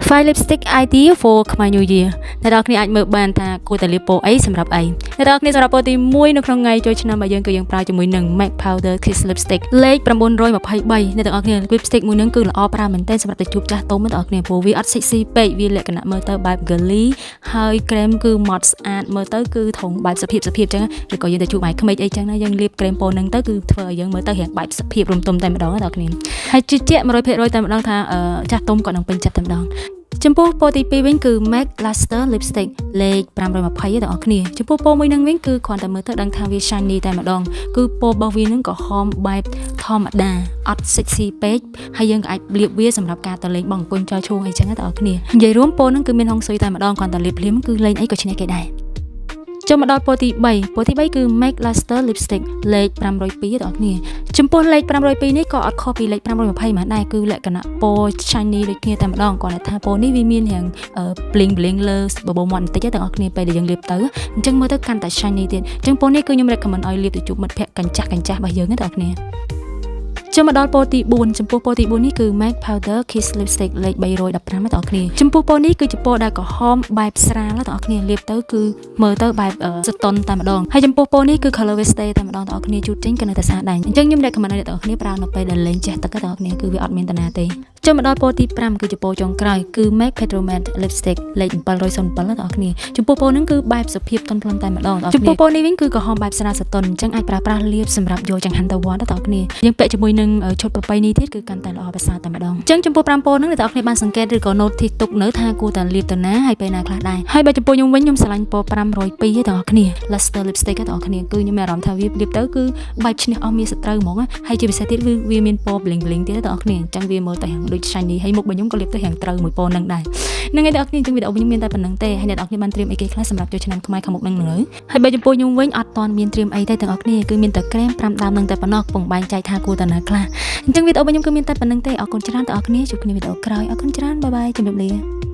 File lipstick idea for Khmer New Year អ្នកនរគ្នាអាចមើលបានថាគួរតែលាបពណ៌អីសម្រាប់អីអ្នកនរគ្នាសម្រាប់ពណ៌ទី1នៅក្នុងថ្ងៃចូលឆ្នាំរបស់យើងគឺយើងប្រើជាមួយនឹង MAC Powder Kiss Lipstick លេខ923អ្នកនរគ្នា lipstick មួយនឹងគឺល្អប្រើមែនទែនសម្រាប់តែជួបចាស់ទុំអ្នកនរគ្នាព្រោះវាអត់ sexy ពេកវាលក្ខណៈមើលទៅបែប girly ហើយ krem គឺ matte ស្អាតមើលទៅគឺធំបែបសុភាពអញ្ចឹងឬក៏យើងទៅជួបឯក្មេងអីចឹងណាយើងលាប krem ពណ៌ហ្នឹងទៅគឺធ្វើឲ្យយើងមើលទៅរៀងបែបសុភាពរំទុំតែម្ដងអ្នកនរគ្នាហើយជឿជាក់ 100% តែម្ដងថាចាស់ទុំក៏នឹងពេញចិត្តតែម្ដងចំពោះពណ៌ទី2វិញគឺ MAC Luster Lipstick លេខ520បងប្អូនគ្នាចំពោះពណ៌មួយនឹងវិញគឺគ្រាន់តែមើលទៅដឹងថាវា shiny តែម្ដងគឺពណ៌របស់វានឹងក៏ហមបែបធម្មតាអត់ sexy ពេកហើយយើងក៏អាចលាបវាសម្រាប់ការទៅលេងបងអង្គុយចោលឈូងអីចឹងណាបងប្អូនគ្នានិយាយរួមពណ៌នឹងគឺមានហុងស៊ុយតែម្ដងគ្រាន់តែលាបភ្លាមគឺលេងអីក៏ឈ្នះគេដែរចូលមកដល់ពណ៌ទី3គឺ MAC Luster Lipstick លេខ502បងប្អូនគ្នាចំពោះលេខ502នេះក៏អត់ខុសពីលេខ520មកដែរគឺលក្ខណៈពណ៌ shiny ដូចគ្នាតែម្ដងគាត់ថាពណ៌នេះវាមានរាង bling bling លើបបោមាត់បន្តិចទេបងប្អូនគ្នាពេលដែលយើងលាបទៅអញ្ចឹងមើលទៅកាន់តែ shiny ទៀតអញ្ចឹងពណ៌នេះគឺខ្ញុំ recommend ឲ្យលាបទៅជួបមិត្តភក្តិកញ្ចាស់របស់យើងទេបងប្អូនគ្នាចូលមកដល់ពណ៌ទី4ចំពោះពណ៌ទី4នេះគឺ MAC Powder Kiss Lipstick លេខ315បងប្អូនគ្នាចំពោះពណ៌នេះគឺជាពណ៌ដែលក្រហមបែបស្រាលបងប្អូនគ្នាលាបទៅគឺមើលទៅបែបស្ទន់តែម្ដងហើយចំពោះពណ៌នេះគឺ color stay តែម្ដងបងប្អូនគ្នាជូតចេញក៏នៅតែស្អាតដែរអញ្ចឹងខ្ញុំ recommend ឲ្យអ្នកនរគ្នាប្រើនៅពេលដែលលេងចេះទឹកទេបងប្អូនគ្នាគឺវាអត់មានតាណាទេចូលមកដល់ពណ៌ទី5គឺជាពណ៌ចុងក្រោយគឺ MAC Petro Matte Lipstick លេខ707បងប្អូនគ្នាចំពោះពណ៌ហ្នឹងគឺបែបសុភាពទន់ភ្លន់តែម្ដងចំពោះពណ៌នេះវិញគឺក្រហមបែបស្រាលស្ទន់អញ្ចឹងអាចប្រើប្រាស់លាបសម្រាប់យកចង្ហាន់ទៅវត្តបងប្អូនគ្នាយើងពាក់ជាមួយនឹងឈុតប្រពៃណីទៀតគឺកាន់តែល្អប្រសើរតែម្ដងអញ្ចឹងចំពោះ5ពណ៌ហ្នឹងអ្នកនរគ្នាបានសង្កេតឬក៏ notice ទុកនៅថាគួរតែលាបទៅណាហើយពេលណាខ្លះដែរហើយបើចំពោះខ្ញុំវិញខ្ញុំស្រឡាញ់ពណ៌502ទេបងប្អូនគ្នា Luster Lipstick ទេបងប្អូនគ្នាគឺខ្ញុំមានអារម្មណ៍ថាវាលាបទៅគឺបែបឈ្នះអស់មានសត្រូវហ្មងហើយជាពិសេសទៀតវាមានពណ៌ bling bling ទៀតទេបងប្អូនគ្នាអញ្ចឹងវាមើលទៅដូច shiny ហើយមុខខ្ញុំក៏លាបទៅរៀងត្រូវមួយពណ៌ហ្នឹងដែរហ្នឹងហើយអ្នកនរគ្នាអញ្ចឹងវីដេអូខ្ញុំមានតែប៉ុណ្្នឹងទេហើយអ្នកនរគ្នាបានត្រៀមអីគេខ្លះសម្រាប់ចូលឆ្នាំខ្មែរខាងមុខហ្នឹងហើយបើចំពោះខ្ញុំវិញអត់ទាន់មានត្រៀមអីទេទាំងអស់គ្នាគឺមានតែក្រែម5ដើមហ្នឹងតែប៉ុណ្ណោះកំពុងបែងចែកថាគួរតែណាខ្លះអញ្ចឹងវីដេអូរបស់ខ្ញុំគឺមានតែប៉ុណ្្នឹងទេអរគុណច្រើនទាំងអស់គ្នាជួបគ្នាវីដេអូក្រោយអរគុណច្រើនបាយបាយជម្រាបលា